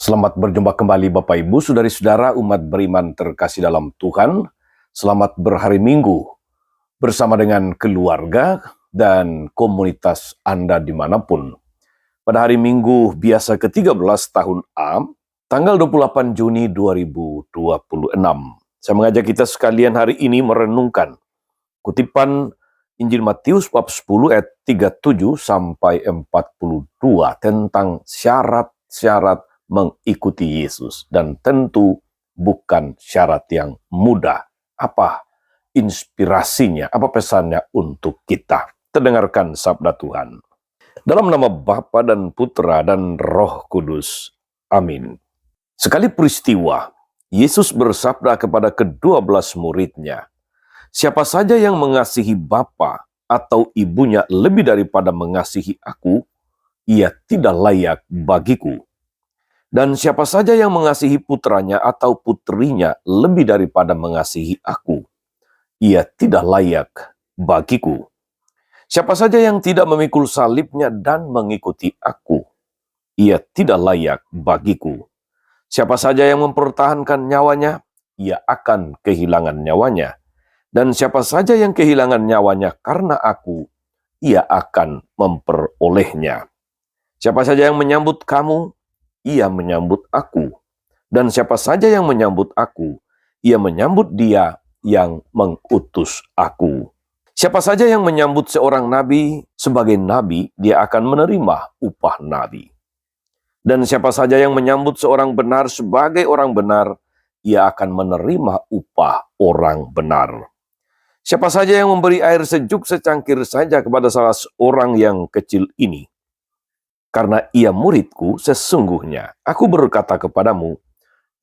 Selamat berjumpa kembali Bapak Ibu, Saudari-saudara umat beriman terkasih dalam Tuhan. Selamat berhari Minggu bersama dengan keluarga dan komunitas Anda dimanapun. Pada hari Minggu biasa ke-13 tahun A, tanggal 28 Juni 2026. Saya mengajak kita sekalian hari ini merenungkan kutipan Injil Matius bab 10 ayat 37 sampai 42 tentang syarat-syarat mengikuti Yesus, dan tentu bukan syarat yang mudah. Apa inspirasinya, apa pesannya untuk kita? Terdengarkan sabda Tuhan. Dalam nama Bapa dan Putra dan Roh Kudus. Amin. Sekali peristiwa, Yesus bersabda kepada ke-12 muridnya, "Siapa saja yang mengasihi bapa atau ibunya lebih daripada mengasihi aku, ia tidak layak bagiku. Dan siapa saja yang mengasihi putranya atau putrinya lebih daripada mengasihi aku, ia tidak layak bagiku. Siapa saja yang tidak memikul salibnya dan mengikuti aku, ia tidak layak bagiku. Siapa saja yang mempertahankan nyawanya, ia akan kehilangan nyawanya. Dan siapa saja yang kehilangan nyawanya karena aku, ia akan memperolehnya. Siapa saja yang menyambut kamu, ia menyambut aku. Dan siapa saja yang menyambut aku, ia menyambut dia yang mengutus aku. Siapa saja yang menyambut seorang nabi sebagai nabi, dia akan menerima upah nabi. Dan siapa saja yang menyambut seorang benar sebagai orang benar, ia akan menerima upah orang benar. Siapa saja yang memberi air sejuk secangkir saja kepada salah seorang yang kecil ini, karena ia muridku, sesungguhnya aku berkata kepadamu,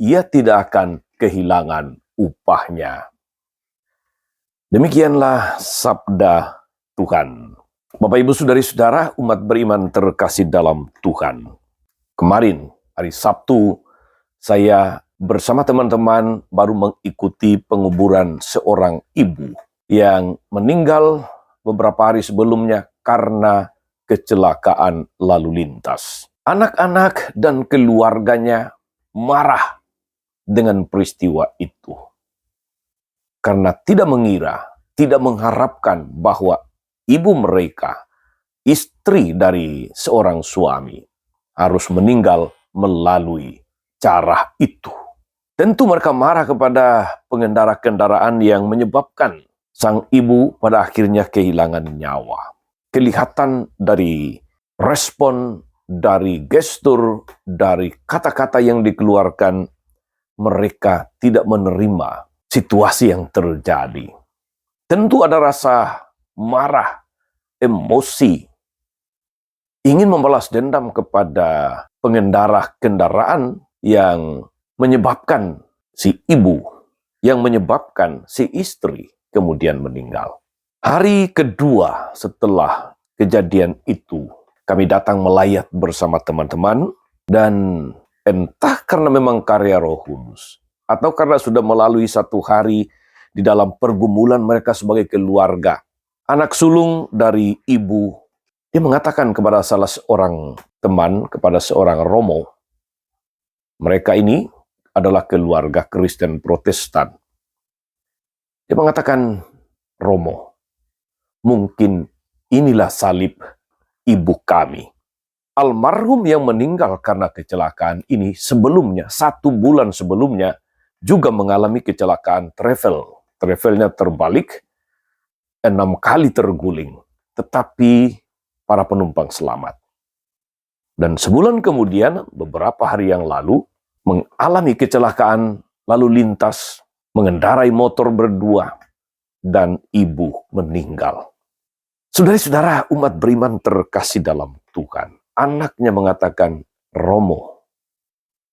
ia tidak akan kehilangan upahnya." Demikianlah sabda Tuhan. Bapak Ibu Saudari-saudara umat beriman terkasih dalam Tuhan. Kemarin, hari Sabtu, saya bersama teman-teman baru mengikuti penguburan seorang ibu yang meninggal beberapa hari sebelumnya karena kecelakaan lalu lintas. Anak-anak dan keluarganya marah dengan peristiwa itu. Karena tidak mengira, tidak mengharapkan bahwa ibu mereka, istri dari seorang suami, harus meninggal melalui cara itu. Tentu mereka marah kepada pengendara kendaraan yang menyebabkan sang ibu pada akhirnya kehilangan nyawa. Kelihatan dari respon, dari gestur, dari kata-kata yang dikeluarkan, mereka tidak menerima situasi yang terjadi. Tentu ada rasa marah, emosi, ingin membalas dendam kepada pengendara kendaraan yang menyebabkan si ibu, yang menyebabkan si istri kemudian meninggal. Hari kedua setelah kejadian itu, kami datang melayat bersama teman-teman, dan entah karena memang karya Roh Kudus, atau karena sudah melalui satu hari di dalam pergumulan mereka sebagai keluarga, anak sulung dari ibu, dia mengatakan kepada salah seorang teman, kepada seorang Romo, mereka ini adalah keluarga Kristen Protestan. Dia mengatakan, "Romo, mungkin inilah salib ibu kami. Almarhum yang meninggal karena kecelakaan ini sebelumnya, 1 bulan sebelumnya, juga mengalami kecelakaan travel. Travelnya terbalik, 6 kali terguling. Tetapi para penumpang selamat. Dan sebulan kemudian, beberapa hari yang lalu, mengalami kecelakaan lalu lintas, mengendarai motor berdua, dan ibu meninggal." Saudara-saudara umat beriman terkasih dalam Tuhan, anaknya mengatakan, "Romo,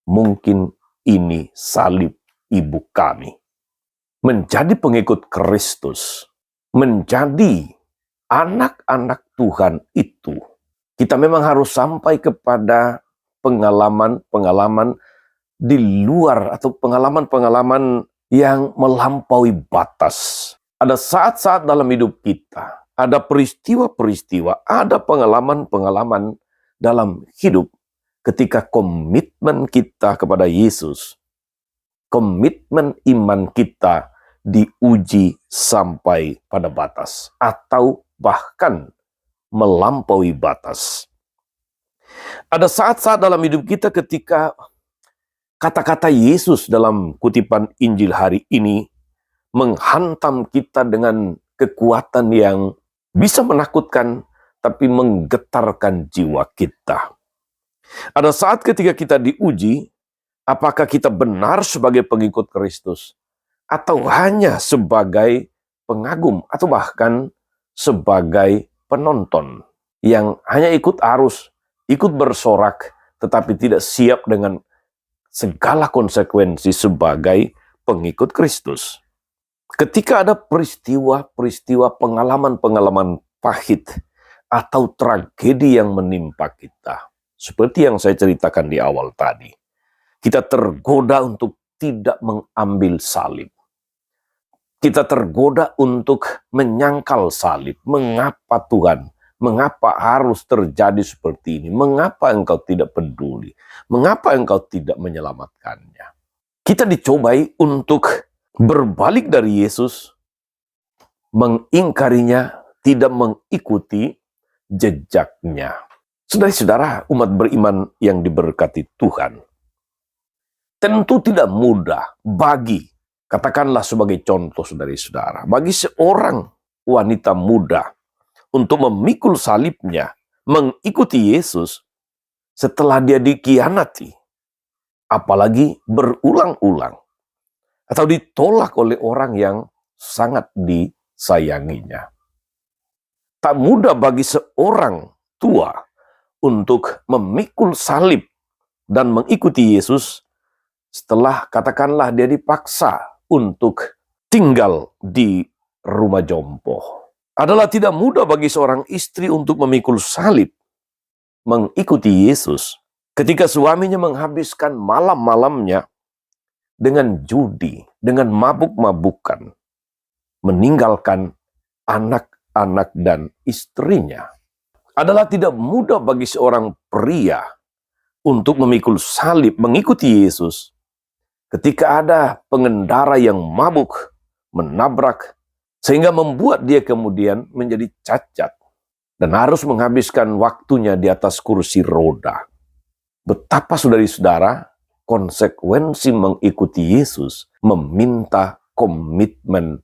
mungkin ini salib ibu kami." Menjadi pengikut Kristus, menjadi anak-anak Tuhan itu, kita memang harus sampai kepada pengalaman-pengalaman di luar atau pengalaman-pengalaman yang melampaui batas. Ada saat-saat dalam hidup kita, ada peristiwa-peristiwa, ada pengalaman-pengalaman dalam hidup ketika komitmen kita kepada Yesus, komitmen iman kita diuji sampai pada batas atau bahkan melampaui batas. Ada saat-saat dalam hidup kita ketika kata-kata Yesus dalam kutipan Injil hari ini menghantam kita dengan kekuatan yang bisa menakutkan tapi menggetarkan jiwa kita. Ada saat ketika kita diuji, apakah kita benar sebagai pengikut Kristus atau hanya sebagai pengagum atau bahkan sebagai penonton yang hanya ikut arus, ikut bersorak, tetapi tidak siap dengan segala konsekuensi sebagai pengikut Kristus. Ketika ada peristiwa-peristiwa, pengalaman-pengalaman pahit atau tragedi yang menimpa kita, seperti yang saya ceritakan di awal tadi, kita tergoda untuk tidak mengambil salib. Kita tergoda untuk menyangkal salib. Mengapa Tuhan? Mengapa harus terjadi seperti ini? Mengapa Engkau tidak peduli? Mengapa Engkau tidak menyelamatkannya? Kita dicobai untuk berbalik dari Yesus, mengingkarinya, tidak mengikuti jejaknya. Saudara-saudara, umat beriman yang diberkati Tuhan, tentu tidak mudah bagi, katakanlah sebagai contoh saudara-saudara, bagi seorang wanita muda untuk memikul salibnya, mengikuti Yesus setelah dia dikhianati, apalagi berulang-ulang, atau ditolak oleh orang yang sangat disayanginya. Tak mudah bagi seorang tua untuk memikul salib dan mengikuti Yesus setelah katakanlah dia dipaksa untuk tinggal di rumah jompo. Adalah tidak mudah bagi seorang istri untuk memikul salib, mengikuti Yesus, ketika suaminya menghabiskan malam-malamnya dengan judi, dengan mabuk-mabukan, meninggalkan anak-anak dan istrinya. Adalah tidak mudah bagi seorang pria untuk memikul salib, mengikuti Yesus, ketika ada pengendara yang mabuk, menabrak, sehingga membuat dia kemudian menjadi cacat dan harus menghabiskan waktunya di atas kursi roda. Betapa saudari-saudara, konsekuensi mengikuti Yesus meminta komitmen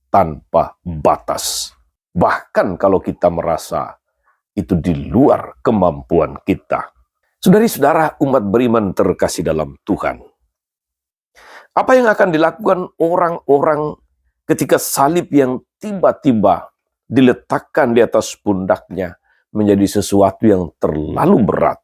tanpa batas. Bahkan kalau kita merasa itu di luar kemampuan kita. Saudari-saudara, umat beriman terkasih dalam Tuhan, apa yang akan dilakukan orang-orang ketika salib yang tiba-tiba diletakkan di atas pundaknya menjadi sesuatu yang terlalu berat,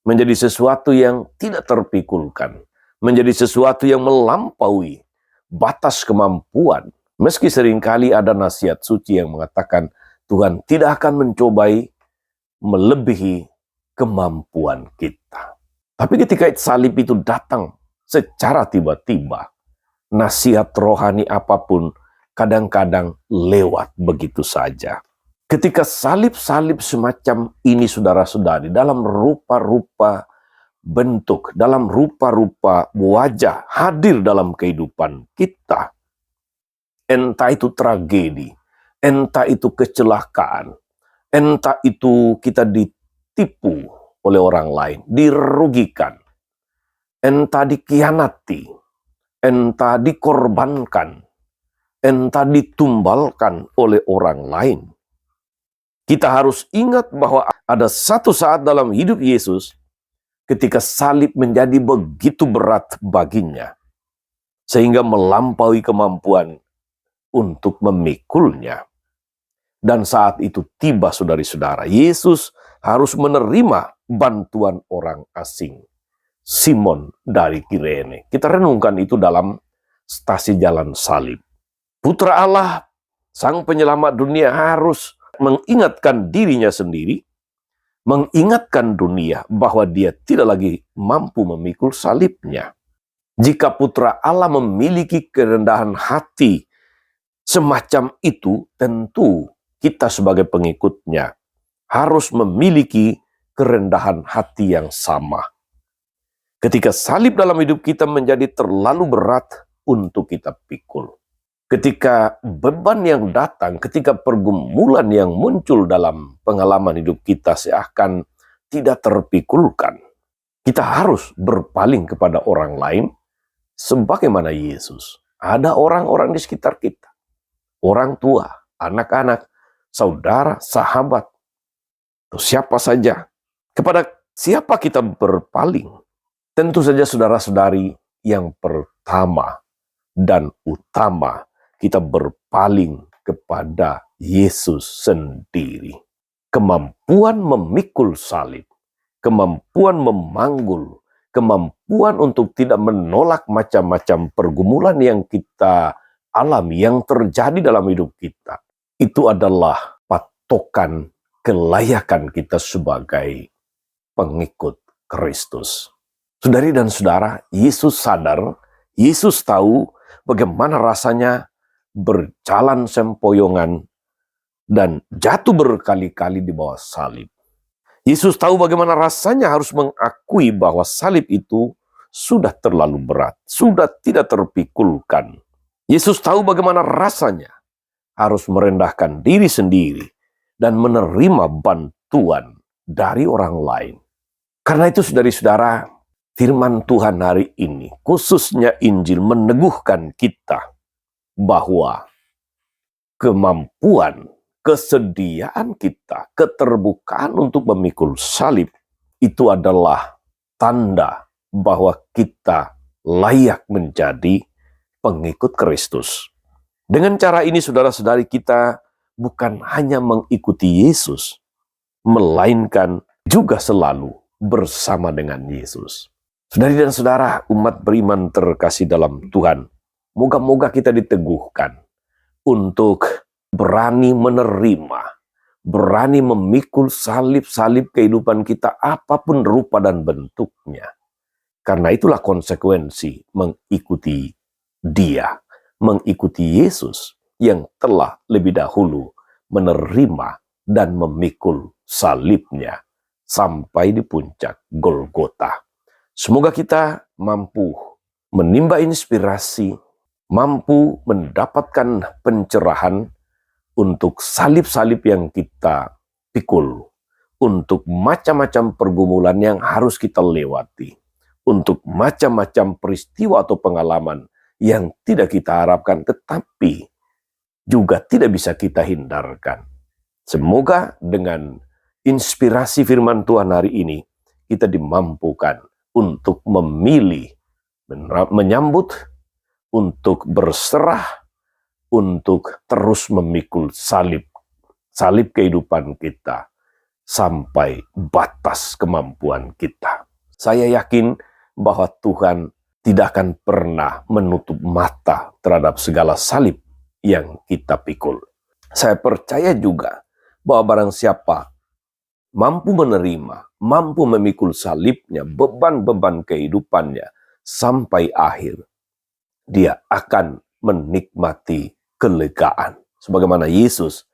menjadi sesuatu yang tidak terpikulkan, menjadi sesuatu yang melampaui batas kemampuan. Meski seringkali ada nasihat suci yang mengatakan Tuhan tidak akan mencobai melebihi kemampuan kita. Tapi ketika salib itu datang secara tiba-tiba, nasihat rohani apapun kadang-kadang lewat begitu saja. Ketika salib-salib semacam ini saudara-saudari, dalam rupa-rupa bentuk, dalam rupa-rupa wajah hadir dalam kehidupan kita, entah itu tragedi, entah itu kecelakaan, entah itu kita ditipu oleh orang lain, dirugikan, entah dikhianati, entah dikorbankan, entah ditumbalkan oleh orang lain. Kita harus ingat bahwa ada satu saat dalam hidup Yesus ketika salib menjadi begitu berat baginya, sehingga melampaui kemampuan untuk memikulnya. Dan saat itu tiba saudari-saudara, Yesus harus menerima bantuan orang asing, Simon dari Kirene. Kita renungkan itu dalam stasi jalan salib. Putra Allah, Sang Penyelamat dunia harus mengingatkan dirinya sendiri, mengingatkan dunia bahwa dia tidak lagi mampu memikul salibnya. Jika Putra Allah memiliki kerendahan hati semacam itu, tentu kita sebagai pengikutnya harus memiliki kerendahan hati yang sama. Ketika salib dalam hidup kita menjadi terlalu berat untuk kita pikul. Ketika beban yang datang, ketika pergumulan yang muncul dalam pengalaman hidup kita seakan tidak terpikulkan, kita harus berpaling kepada orang lain sebagaimana Yesus. Ada orang-orang di sekitar kita, orang tua, anak-anak, saudara, sahabat, atau siapa saja. Kepada siapa kita berpaling? Tentu saja saudara-saudari, yang pertama dan utama kita berpaling kepada Yesus sendiri. Kemampuan memikul salib, kemampuan memanggul, kemampuan untuk tidak menolak macam-macam pergumulan yang kita alami, yang terjadi dalam hidup kita. Itu adalah patokan kelayakan kita sebagai pengikut Kristus. Saudari dan saudara, Yesus sadar, Yesus tahu bagaimana rasanya berjalan sempoyongan dan jatuh berkali-kali di bawah salib. Yesus tahu bagaimana rasanya harus mengakui bahwa salib itu sudah terlalu berat, sudah tidak terpikulkan. Yesus tahu bagaimana rasanya harus merendahkan diri sendiri dan menerima bantuan dari orang lain. Karena itu saudari-saudara, firman Tuhan hari ini, khususnya Injil, meneguhkan kita bahwa kemampuan, kesediaan kita, keterbukaan untuk memikul salib, itu adalah tanda bahwa kita layak menjadi pengikut Kristus. Dengan cara ini, saudara-saudari, kita bukan hanya mengikuti Yesus, melainkan juga selalu bersama dengan Yesus. Saudari dan saudara, umat beriman terkasih dalam Tuhan, moga-moga kita diteguhkan untuk berani menerima, berani memikul salib-salib kehidupan kita apapun rupa dan bentuknya. Karena itulah konsekuensi mengikuti Dia, mengikuti Yesus yang telah lebih dahulu menerima dan memikul salibnya sampai di puncak Golgota. Semoga kita mampu menimba inspirasi, mampu mendapatkan pencerahan untuk salib-salib yang kita pikul, untuk macam-macam pergumulan yang harus kita lewati, untuk macam-macam peristiwa atau pengalaman yang tidak kita harapkan tetapi juga tidak bisa kita hindarkan. Semoga dengan inspirasi firman Tuhan hari ini kita dimampukan untuk memilih, menyambut, untuk berserah, untuk terus memikul salib kehidupan kita sampai batas kemampuan kita. Saya yakin bahwa Tuhan tidak akan pernah menutup mata terhadap segala salib yang kita pikul. Saya percaya juga bahwa barang siapa mampu menerima, mampu memikul salibnya, beban-beban kehidupannya sampai akhir, dia akan menikmati kelegaan. Sebagaimana Yesus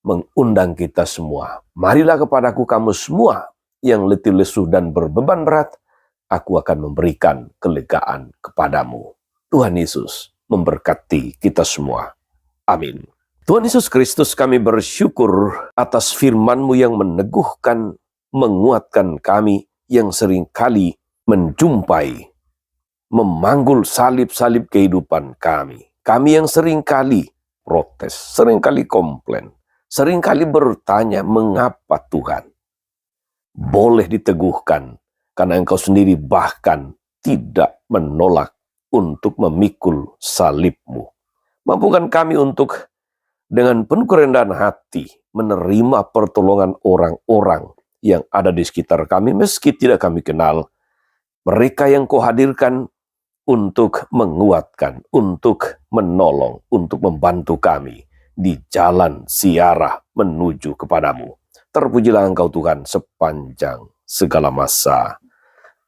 mengundang kita semua, marilah kepadaku kamu semua yang letih lesu dan berbeban berat, aku akan memberikan kelegaan kepadamu. Tuhan Yesus memberkati kita semua. Amin. Tuhan Yesus Kristus, kami bersyukur atas firman-Mu yang meneguhkan, menguatkan kami yang seringkali menjumpai, memanggul salib-salib kehidupan kami. Kami yang seringkali protes, seringkali komplain, seringkali bertanya, mengapa Tuhan? Boleh diteguhkan, karena Engkau sendiri bahkan tidak menolak untuk memikul salib-Mu. Mampukan kami untuk dengan penuh kerendahan hati menerima pertolongan orang-orang yang ada di sekitar kami, meski tidak kami kenal. Mereka yang Kau hadirkan untuk menguatkan, untuk menolong, untuk membantu kami di jalan siarah menuju kepadamu. Terpujilah Engkau Tuhan sepanjang segala masa.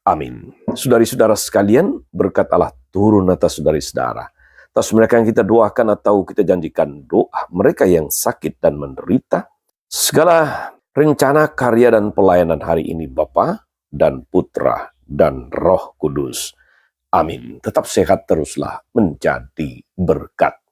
Amin. Saudari-saudara sekalian, berkat Allah turun atas saudari-saudara. Atas mereka yang kita doakan atau kita janjikan doa, mereka yang sakit dan menderita, segala rencana karya dan pelayanan hari ini Bapa dan Putra dan Roh Kudus. Amin. Tetap sehat teruslah menjadi berkat.